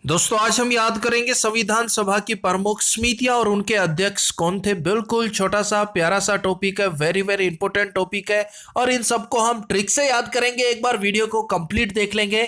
दोस्तों आज हम याद करेंगे संविधान सभा की प्रमुख समितियां और उनके अध्यक्ष कौन थे। बिल्कुल छोटा सा प्यारा सा टॉपिक है, वेरी वेरी इंपॉर्टेंट टॉपिक है और इन सबको हम ट्रिक से याद करेंगे। एक बार वीडियो को कंप्लीट देख लेंगे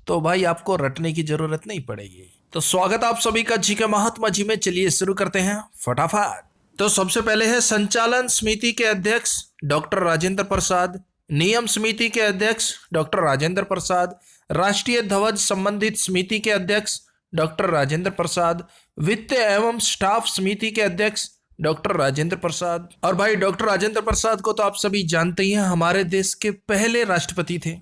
तो भाई आपको रटने की जरूरत नहीं पड़ेगी। तो स्वागत आप सभी का जी के महात्मा जी में। चलिए शुरू करते हैं फटाफट। तो सबसे पहले है संचालन समिति के अध्यक्ष डॉक्टर राजेंद्र प्रसाद, नियम समिति के अध्यक्ष डॉक्टर राजेंद्र प्रसाद, राष्ट्रीय ध्वज संबंधित समिति के अध्यक्ष डॉक्टर राजेंद्र प्रसाद, वित्त एवं स्टाफ समिति के अध्यक्ष डॉक्टर राजेंद्र प्रसाद। और भाई डॉक्टर राजेंद्र प्रसाद को तो आप सभी जानते ही हैं, हमारे देश के पहले राष्ट्रपति थे।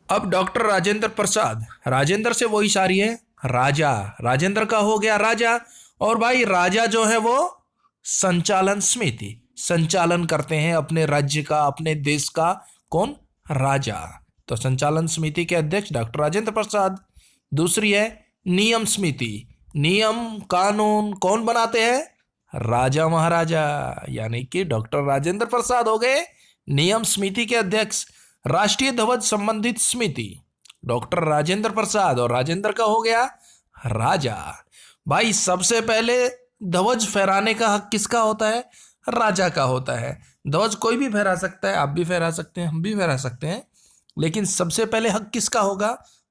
अब डॉक्टर राजेंद्र प्रसाद, राजेंद्र से वही सारी है राजा, राजेंद्र का हो गया राजा। और भाई राजा जो है वो संचालन समिति संचालन करते हैं अपने राज्य का, अपने देश का। कौन? राजा। तो संचालन समिति के अध्यक्ष डॉक्टर राजेंद्र प्रसाद। दूसरी है नियम समिति, नियम कानून कौन बनाते हैं? राजा महाराजा, यानी कि डॉक्टर राजेंद्र प्रसाद हो गए नियम समिति के अध्यक्ष। राष्ट्रीय ध्वज संबंधित समिति डॉक्टर राजेंद्र प्रसाद, और राजेंद्र का हो गया राजा। भाई सबसे पहले ध्वज फहराने का हक किसका होता है? राजा का होता है। ध्वज कोई भी फहरा सकता है, आप भी फहरा सकते हैं, हम भी फहरा सकते हैं, लेकिन सबसे पहले हक किसका होगा?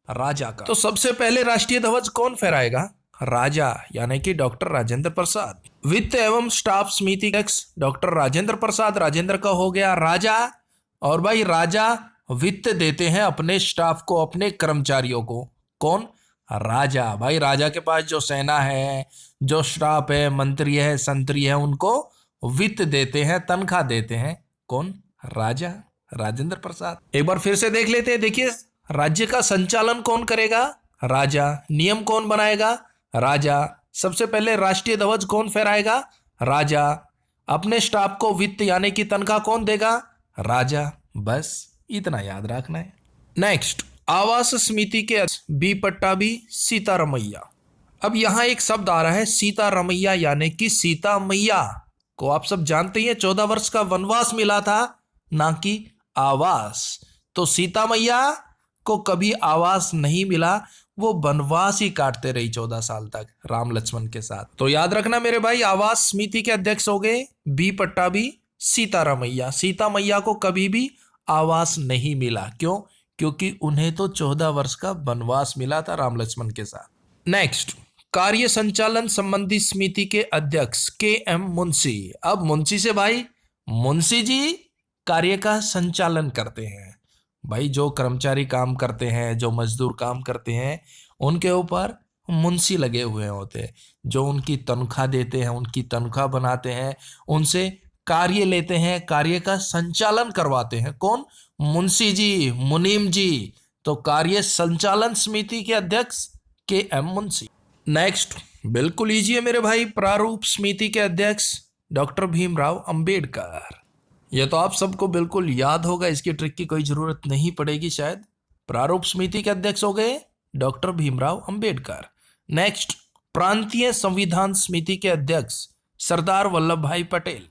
राजा का। तो सबसे पहले राष्ट्रीय ध्वज कौन फहराएगा? राजा, यानी कि डॉक्टर राजेंद्र प्रसाद। वित्त एवं स्टाफ समिति अध्यक्ष डॉक्टर राजेंद्र प्रसाद, राजेंद्र का हो गया राजा। और भाई राजा वित्त देते हैं अपने स्टाफ को, अपने कर्मचारियों को। कौन? राजा। भाई राजा के पास जो सेना है, जो स्टाफ है, मंत्री है, संतरी है, उनको वित्त देते हैं, तनख्वाह देते हैं। कौन? राजा, राजेंद्र प्रसाद। एक बार फिर से देख लेते हैं। देखिए, राज्य का संचालन कौन करेगा? राजा। नियम कौन बनाएगा? राजा। सबसे पहले राष्ट्रीय ध्वज कौन फहराएगा? राजा। अपने स्टाफ को वित्त यानी कि तनख्वाह कौन देगा? राजा। बस इतना याद रखना है। नेक्स्ट, आवास समिति के बी पट्टाभी सीतारमैया। अब यहां एक शब्द आ रहा है सीतारमैया, यानी कि सीता मैया को आप सब जानते हैं 14 वर्ष का वनवास मिला था, ना कि आवास। तो सीता मैया को कभी आवास नहीं मिला, वो वनवास ही काटते रही 14 साल तक राम लक्ष्मण के साथ। तो याद रखना मेरे भाई, आवास समिति के अध्यक्ष हो गए बी पट्टाभी सीतारमैया। सीता मैया को कभी भी आवास नहीं मिला। क्यों? क्योंकि उन्हें तो 14 वर्ष का वनवास मिला था राम लक्ष्मण के साथ। नेक्स्ट, कार्य संचालन संबंधी समिति के अध्यक्ष के एम मुंशी। अब मुंशी से भाई, मुंशी जी कार्य का संचालन करते हैं। भाई जो कर्मचारी काम करते हैं, जो मजदूर काम करते हैं, उनके ऊपर मुंशी लगे हुए होते हैं, जो उनकी तनख्वाह देते हैं, उनकी तनख्वाह बनाते हैं, उनसे कार्य लेते हैं, कार्य का संचालन करवाते हैं। कौन? मुंशी जी, मुनीम जी। तो कार्य संचालन समिति के अध्यक्ष के एम मुंशी। नेक्स्ट, बिल्कुल इजी है मेरे भाई, प्रारूप समिति के अध्यक्ष डॉक्टर भीमराव अंबेडकर। यह तो आप सबको बिल्कुल याद होगा, इसकी ट्रिक की कोई जरूरत नहीं पड़ेगी शायद। प्रारूप समिति के अध्यक्ष हो गए डॉक्टर भीमराव अंबेडकर। नेक्स्ट, प्रांतीय संविधान समिति के अध्यक्ष सरदार वल्लभ भाई पटेल।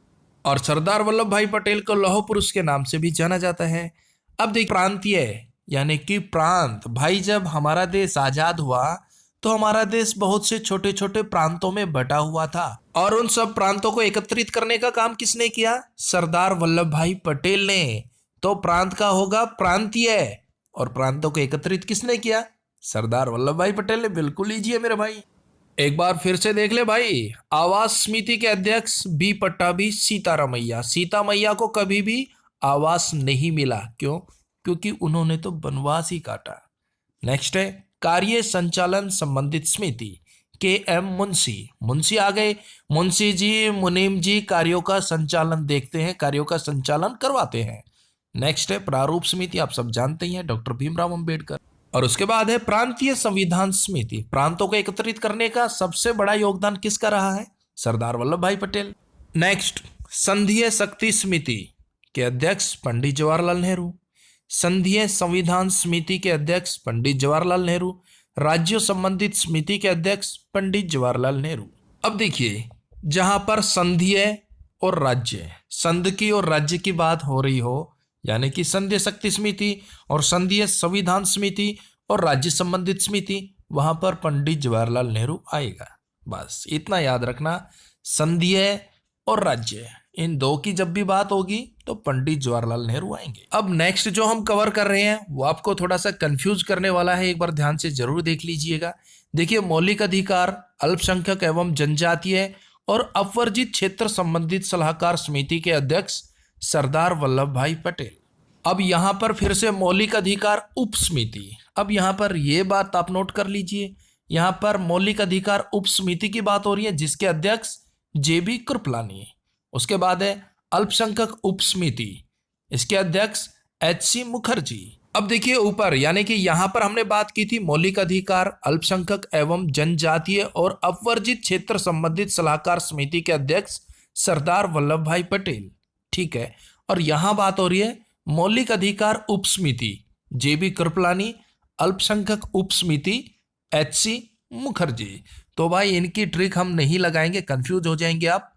और सरदार वल्लभ भाई पटेल को लौह पुरुष के नाम से भी जाना जाता है। अब देखिए, प्रांतीय यानी कि प्रांत। भाई जब हमारा देश आजाद हुआ तो हमारा देश बहुत से छोटे छोटे प्रांतों में बटा हुआ था, और उन सब प्रांतों को एकत्रित करने का काम किसने किया? सरदार वल्लभ भाई पटेल ने। तो प्रांत का होगा प्रांतीय, और प्रांतों को एकत्रित किसने किया? सरदार वल्लभ भाई पटेल ने। बिल्कुल इजी है मेरे भाई। एक बार फिर से देख ले भाई, आवास समिति के अध्यक्ष बी पट्टाभी सीतारमैया। सीता मैया को कभी भी आवास नहीं मिला। क्यों? क्योंकि उन्होंने तो वनवास ही काटा। नेक्स्ट है कार्य संचालन संबंधित समिति के एम मुंशी। मुंशी आ गए। मुंशी जी, मुनीम जी कार्यों का संचालन देखते हैं, कार्यों का संचालन करवाते हैं। नेक्स्ट है प्रारूप समिति, आप सब जानते ही हैं, डॉक्टर भीमराव अंबेडकर। और उसके बाद है प्रांतीय संविधान समिति। प्रांतों को एकत्रित करने का सबसे बड़ा योगदान किसका रहा है? सरदार वल्लभ भाई पटेल। नेक्स्ट, संघीय शक्ति समिति के अध्यक्ष पंडित जवाहरलाल नेहरू। संघीय संविधान समिति के अध्यक्ष पंडित जवाहरलाल नेहरू। राज्यों संबंधित समिति के अध्यक्ष पंडित जवाहरलाल नेहरू। अब देखिए, जहां पर संघीय और राज्य, संघ की और राज्य की बात हो रही हो, यानी कि संघीय शक्ति समिति और संघीय संविधान समिति और राज्य संबंधित समिति, वहां पर पंडित जवाहरलाल नेहरू आएगा। बस इतना याद रखना, संघीय और राज्य इन दो की जब भी बात होगी तो पंडित जवाहरलाल नेहरू आएंगे। अब नेक्स्ट जो हम कवर कर रहे हैं वो आपको थोड़ा सा कंफ्यूज करने वाला है, एक बार ध्यान से जरूर देख लीजिएगा। देखिए, मौलिक अधिकार, अल्पसंख्यक एवं जनजातीय और अपवर्जित क्षेत्र संबंधित सलाहकार समिति के अध्यक्ष सरदार वल्लभ भाई पटेल। अब यहां पर फिर से मौलिक अधिकार उप समिति। अब यहां पर यह बात आप नोट कर लीजिए, यहां पर मौलिक अधिकार उप समिति की बात हो रही है जिसके अध्यक्ष जेबी कृपलानी। उसके बाद है अल्पसंख्यक उप समिति, इसके अध्यक्ष एचसी मुखर्जी। अब देखिए ऊपर, यानी कि यहां पर हमने बात की थी मौलिक अधिकार, अल्पसंख्यक एवं जनजातीय और अपवर्जित क्षेत्र संबंधित सलाहकार समिति के अध्यक्ष सरदार वल्लभ भाई पटेल, ठीक है। और यहां बात हो रही है मौलिक अधिकार उप समिति जेबी कृपलानी, अल्पसंख्यक उप समिति एचसी मुखर्जी। तो भाई इनकी ट्रिक हम नहीं लगाएंगे, कंफ्यूज हो जाएंगे आप।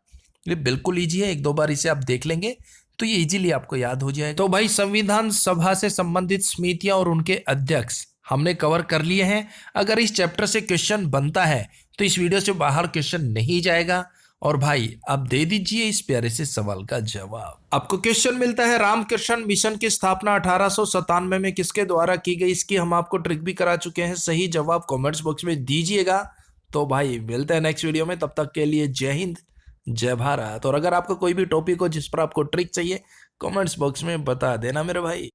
ये बिल्कुल इजी है, एक दो बार इसे आप देख लेंगे तो ये इजीली आपको याद हो जाएगा। तो भाई संविधान सभा से संबंधित समितियां और उनके अध्यक्ष हमने कवर कर लिए हैं। अगर इस चैप्टर से क्वेश्चन बनता है तो इस वीडियो से बाहर क्वेश्चन नहीं जाएगा। और भाई आप दे दीजिए इस प्यारे से सवाल का जवाब। आपको क्वेश्चन मिलता है रामकृष्ण मिशन की स्थापना 1897 में किसके द्वारा की गई, इसकी हम आपको ट्रिक भी करा चुके हैं। सही जवाब कमेंट्स बॉक्स में दीजिएगा। तो भाई मिलते हैं नेक्स्ट वीडियो में, तब तक के लिए जय हिंद जय भारत। और अगर आपको कोई भी टॉपिक हो जिस पर आपको ट्रिक चाहिए कमेंट्स बॉक्स में बता देना मेरे भाई।